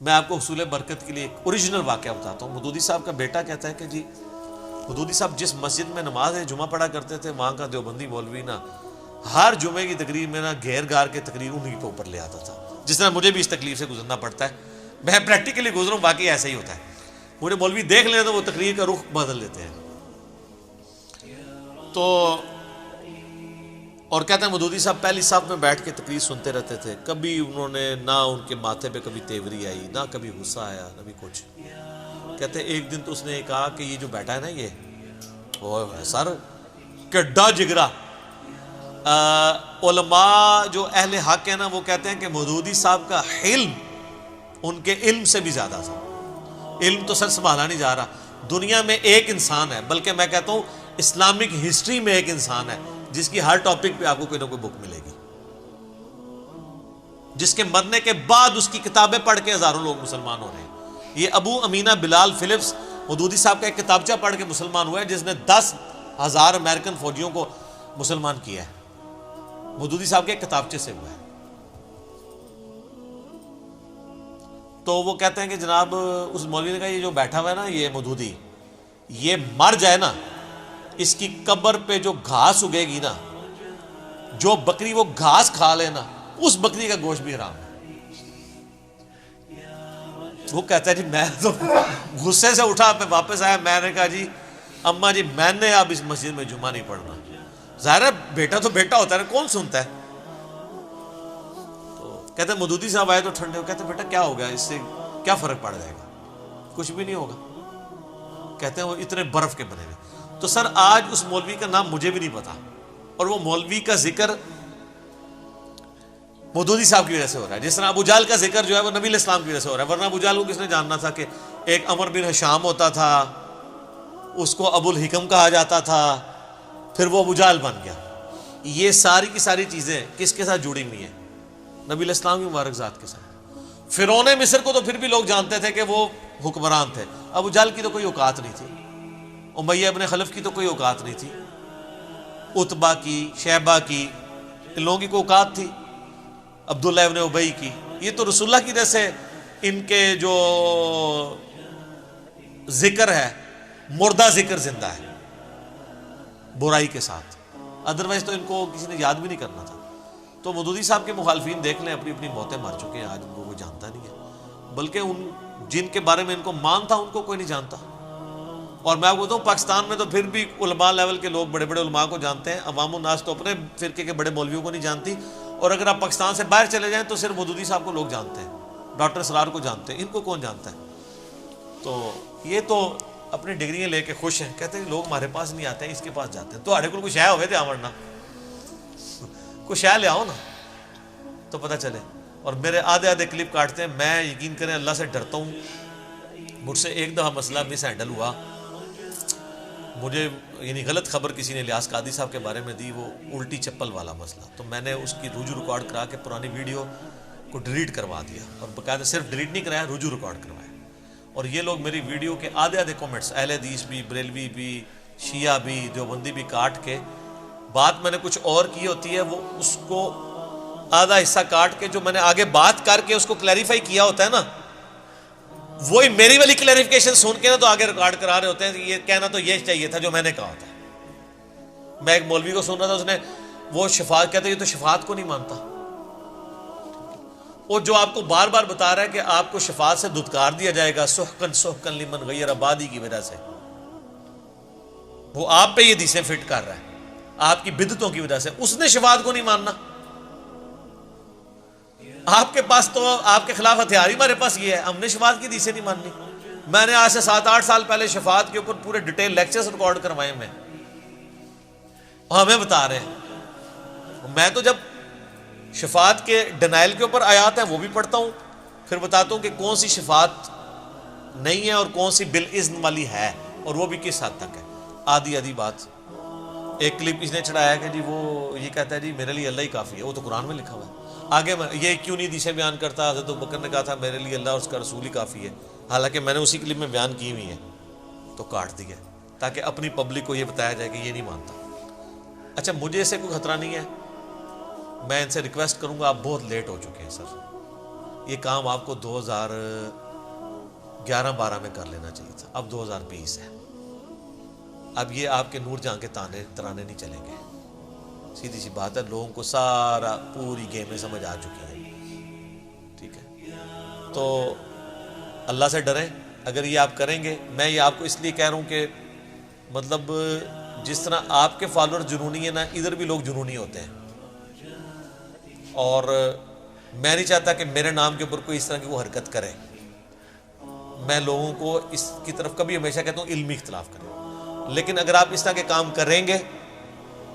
میں آپ کو حصول برکت کے لیے ایک اوریجنل واقعہ بتاتا ہوں. مودودی صاحب کا بیٹا کہتا ہے کہ جی مودودی صاحب جس مسجد میں نماز جمعہ پڑھا کرتے تھے وہاں کا دیوبندی مولوی نا ہر جمعے کی تقریر میں نا گھیر گار کے تقریر انہیں کے اوپر لے آتا تھا. جس طرح مجھے بھی اس تکلیف سے گزرنا پڑتا ہے, میں پریکٹیکلی گزروں, باقی ایسا ہی ہوتا ہے. مجھے مولوی دیکھ لیں تو وہ تقریر کا رخ بدل لیتے ہیں. تو اور کہتے ہیں مودودی صاحب پہلی صف میں بیٹھ کے تقریر سنتے رہتے تھے. کبھی انہوں نے نہ ان کے ماتھے پہ کبھی تیوری آئی, نہ کبھی غصہ آیا, نہ بھی کچھ. کہتے ہیں ایک دن تو اس نے کہا کہ یہ جو بیٹھا ہے نا یہ سر کڈا جگرا. علماء جو اہل حق ہیں نا وہ کہتے ہیں کہ مودودی صاحب کا علم ان کے علم سے بھی زیادہ تھا. علم تو سر سنبھالا نہیں جا رہا. دنیا میں ایک انسان ہے, بلکہ میں کہتا ہوں اسلامک ہسٹری میں ایک انسان ہے جس کی ہر ٹاپک پہ آپ کو کوئی نہ کوئی بک ملے گی, جس کے مرنے کے بعد اس کی کتابیں پڑھ کے ہزاروں لوگ مسلمان ہو رہے ہیں. یہ ابو امینہ بلال فلپس مودودی صاحب کا ایک کتابچہ پڑھ کے مسلمان ہوا ہے, جس نے 10,000 امریکن فوجیوں کو مسلمان کیا ہے. مودودی صاحب کے ایک کتابچے سے ہوا ہے. تو وہ کہتے ہیں کہ جناب اس مولوی نے کہا یہ جو بیٹھا ہوا ہے نا یہ مودودی, یہ مر جائے نا, اس کی قبر پہ جو گھاس اگے گی نا, جو بکری وہ گھاس کھا لے نا, اس بکری کا گوشت بھی حرام ہے. وہ کہتا ہے جی میں تو غصے سے اٹھا, پہ واپس آیا, میں نے کہا جی اماں جی میں نے اب اس مسجد میں جمعہ نہیں پڑھنا. ظاہر ہے بیٹا تو بیٹا ہوتا ہے, کون سنتا ہے. تو کہتے ہیں مودودی صاحب آئے تو ٹھنڈے ہو, کہتے ہیں بیٹا کیا ہو گیا, اس سے کیا فرق پڑ جائے گا, کچھ بھی نہیں ہوگا. کہتے ہیں وہ اتنے برف کے بنے ہوئے. تو سر آج اس مولوی کا نام مجھے بھی نہیں پتا, اور وہ مولوی کا ذکر مودودی صاحب کی وجہ سے ہو رہا ہے. جس طرح ابو جہل کا ذکر جو ہے وہ نبی علیہ السلام کی وجہ سے ہو رہا ہے, ورنہ ابو جہل کو کس نے جاننا تھا کہ ایک عمر بن ہشام ہوتا تھا, اس کو ابو الحکم کہا جاتا تھا, پھر وہ ابو جہل بن گیا. یہ ساری کی ساری چیزیں کس کے ساتھ جڑی ہوئی ہیں, نبی علیہ السلام کی مبارک ذات کے ساتھ. فرعون مصر کو تو پھر بھی لوگ جانتے تھے کہ وہ حکمران تھے, ابو جہل کی تو کوئی اوقات نہیں تھی, امیہ ابن خلف کی تو کوئی اوقات نہیں تھی, عتبہ کی, شیبہ کی, ان لوگوں کی کوئی اوقات تھی, عبداللہ ابن ابی کی. یہ تو رسول اللہ کی وجہ سے ان کے جو ذکر ہے مردہ ذکر زندہ ہے برائی کے ساتھ, ادروائز تو ان کو کسی نے یاد بھی نہیں کرنا تھا. تو مودودی صاحب کے مخالفین دیکھ لیں, اپنی اپنی موتیں مر چکے ہیں, آج ان کو کوئی جانتا نہیں ہے, بلکہ ان جن کے بارے میں ان کو مان تھا ان کو کوئی نہیں جانتا. اور میں آپ کو بتاؤں پاکستان میں تو پھر بھی علماء لیول کے لوگ بڑے بڑے علماء کو جانتے ہیں, عوام الناس تو اپنے فرقے کے بڑے مولویوں کو نہیں جانتی. اور اگر آپ پاکستان سے باہر چلے جائیں تو صرف مودودی صاحب کو لوگ جانتے ہیں, ڈاکٹر اسرار کو جانتے ہیں, ان کو کون جانتا ہے. تو یہ تو اپنی ڈگریاں لے کے خوش ہیں, کہتے ہیں لوگ ہمارے پاس نہیں آتے ہیں, اس کے پاس جاتے ہیں. تو ہمارے کو کچھ شے ہوئے تھے آمرنا, کچھ شے لے آؤ نا تو پتہ چلے. اور میرے آدھے کلپ کاٹتے ہیں, میں یقین کریں اللہ سے ڈرتا ہوں. مجھ سے ایک دفعہ مسئلہ مس ہینڈل ہوا, مجھے یعنی غلط خبر کسی نے الیاس قادری صاحب کے بارے میں دی, وہ الٹی چپل والا مسئلہ. تو میں نے اس کی رجوع ریکارڈ کرا کے پرانی ویڈیو کو ڈیلیٹ کروا دیا, اور باقاعدہ صرف ڈیلیٹ نہیں کرایا, رجوع ریکارڈ کروایا. اور یہ لوگ میری ویڈیو کے آدھے کمنٹس, اہل حدیث بھی, بریلوی بھی, شیعہ بھی, دیوبندی بھی, کاٹ کے بات میں نے کچھ اور کی ہوتی ہے, وہ اس کو آدھا حصہ کاٹ کے جو میں نے آگے بات کر کے اس کو کلیریفائی کیا ہوتا ہے نا, وہی میری والی کلیریفیکیشن سن کے نا تو آگے ریکارڈ کرا رہے ہوتے ہیں. یہ کہنا تو یہ چاہیے تھا جو میں نے کہا تھا. میں ایک مولوی کو سن رہا تھا, اس نے وہ شفاعت کہتے یہ تو شفاعت کو نہیں مانتا, اور جو آپ کو بار بار بتا رہا ہے کہ آپ کو شفاعت سے دھتکار دیا جائے گا سحقن سحقن لمن غیر آبادی کی وجہ سے, وہ آپ پہ یہ حدیثیں فٹ کر رہا ہے آپ کی بدعتوں کی وجہ سے. اس نے شفاعت کو نہیں ماننا, آپ کے پاس تو آپ کے خلاف ہتھیار ہی ہمارے پاس یہ ہے, ہم نے شفاعت کی حدیثیں نہیں ماننی. میں نے آج سے 7-8 سال پہلے شفاعت کے اوپر پورے ڈیٹیل لیکچرز ریکارڈ کروائے میں, ہمیں بتا رہے ہیں. میں تو جب شفاعت کے ڈینائل کے اوپر آیات ہیں وہ بھی پڑھتا ہوں, پھر بتاتا ہوں کہ کون سی شفاعت نہیں ہے اور کون سی بالاذن والی ہے, اور وہ بھی کس حد تک ہے. آدھی بات. ایک کلپ اس نے چڑھایا کہ جی وہ یہ کہتا ہے جی میرے لیے اللہ ہی کافی ہے, وہ تو قرآن میں لکھا ہوا ہے. آگے میں یہ کیوں نہیں حدیثیں بیان کرتا, حضرت ابوبکر نے کہا تھا میرے لیے اللہ اور اس کا رسول ہی کافی ہے, حالانکہ میں نے اسی کلپ میں بیان کی ہوئی ہے, تو کاٹ دیا تاکہ اپنی پبلک کو یہ بتایا جائے کہ یہ نہیں مانتا. اچھا مجھے اس سے کوئی خطرہ نہیں ہے, میں ان سے ریکویسٹ کروں گا, آپ بہت لیٹ ہو چکے ہیں سر, یہ کام آپ کو 2011-12 میں کر لینا چاہیے تھا. اب 2020 ہے. اب یہ آپ کے نور جہاں کے ترانے نہیں چلیں گے. سیدھی سی بات ہے, لوگوں کو سارا پوری گیمیں سمجھ آ چکی ہیں. ٹھیک ہے, تو اللہ سے ڈریں. اگر یہ آپ کریں گے, میں یہ آپ کو اس لیے کہہ رہا ہوں کہ مطلب جس طرح آپ کے فالوور جنونی ہیں نا, ادھر بھی لوگ جنونی ہوتے ہیں. اور میں نہیں چاہتا کہ میرے نام کے اوپر کوئی اس طرح کی وہ حرکت کرے. میں لوگوں کو اس کی طرف کبھی ہمیشہ کہتا ہوں علمی اختلاف کریں. لیکن اگر آپ اس طرح کے کام کریں گے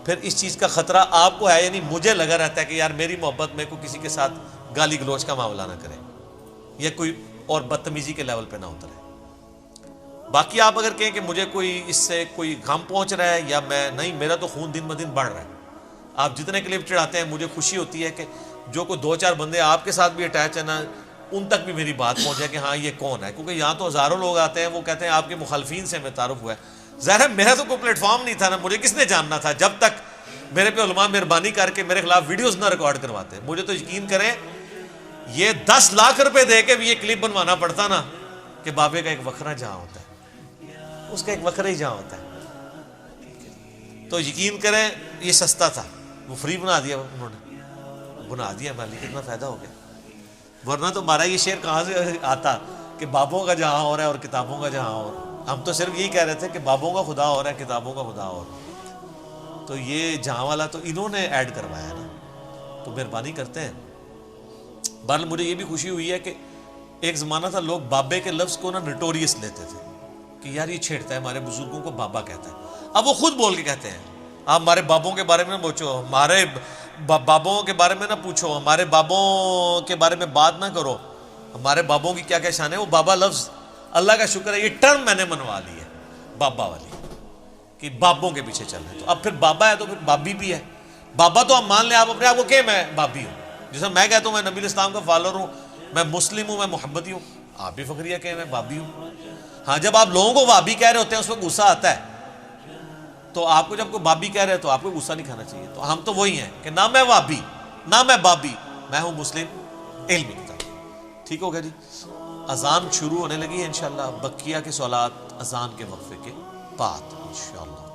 پھر اس چیز کا خطرہ آپ کو ہے. یعنی مجھے لگا رہتا ہے کہ یار میری محبت میں کوئی کسی کے ساتھ گالی گلوچ کا معاملہ نہ کرے یا کوئی اور بدتمیزی کے لیول پہ نہ اترے. باقی آپ اگر کہیں کہ مجھے کوئی اس سے کوئی غم پہنچ رہا ہے یا میں نہیں, میرا تو خون دن بدن بڑھ رہا ہے. آپ جتنے کلپ چڑھاتے ہیں مجھے خوشی ہوتی ہے کہ جو کوئی 2-4 بندے آپ کے ساتھ بھی اٹیچ ہیں نا, ان تک بھی میری بات پہنچ جائے کہ ہاں یہ کون ہے. کیونکہ یہاں تو ہزاروں لوگ آتے ہیں, وہ کہتے ہیں آپ کے مخالفین سے ہمیں تعارف ہوا ہے. ظاہر ہے میرا تو کوئی پلیٹ فارم نہیں تھا نا, مجھے کس نے جاننا تھا جب تک میرے پہ علماء مہربانی کر کے میرے خلاف ویڈیوز نہ ریکارڈ کرواتے. مجھے تو یقین کریں یہ 10 لاکھ روپے دے کے بھی یہ کلپ بنوانا پڑتا نا کہ بابے کا ایک وکھرا جہاں ہوتا ہے, اس کا ایک وکھرا ہی جہاں ہوتا ہے. تو یقین کریں یہ سستا تھا, وہ فری بنا دیا انہوں نے, بنا دیا. میں کتنا فائدہ ہو گیا. ورنہ تو ہمارا یہ شعر کہاں سے آتا کہ بابوں کا جہاں اور ہے اور کتابوں کا جہاں اور. ہم تو صرف یہی کہہ رہے تھے کہ بابوں کا خدا اور ہے, کتابوں کا خدا اور. تو یہ جہاں والا تو انہوں نے ایڈ کروایا نا, تو مہربانی کرتے ہیں. بہرحال مجھے یہ بھی خوشی ہوئی ہے کہ ایک زمانہ تھا لوگ بابے کے لفظ کو نا نٹوریس لیتے تھے کہ یار یہ چھیڑتا ہے, ہمارے بزرگوں کو بابا کہتا ہے. اب وہ خود بول کے کہتے ہیں آپ ہمارے بابوں کے بارے میں نہ پوچھو, ہمارے بابوں کے بارے میں نہ پوچھو, ہمارے بابوں کے بارے میں بات نہ کرو, ہمارے بابوں کی کیا کیا شان ہے. وہ بابا لفظ اللہ کا شکر ہے یہ ٹرم میں نے منوا لی ہے بابا والی, کہ بابوں کے پیچھے چل رہے ہیں. تو اب پھر بابا ہے تو پھر بابی بھی ہے. بابا تو ہم مان لیں آپ اپنے آپ کو کہ میں بابی ہوں, جیسا میں کہتا ہوں میں نبی اسلام کا فالوور ہوں, میں مسلم ہوں, میں محبتی ہوں. آپ بھی فخریہ کہ میں بابی ہوں. ہاں جب آپ لوگوں کو بابی کہہ رہے ہوتے ہیں اس وقت غصہ آتا ہے, تو آپ کو جب کوئی بابی کہہ رہے ہیں تو آپ کو غصہ نہیں کھانا چاہیے. تو ہم تو وہی ہیں کہ نہ میں بابی نہ میں بابی, میں ہوں مسلم علمی کتاب. ٹھیک ہو گیا جی. اذان شروع ہونے لگی ہے انشاءاللہ. بقیہ کے سوالات اذان کے وقفے کے بعد انشاءاللہ.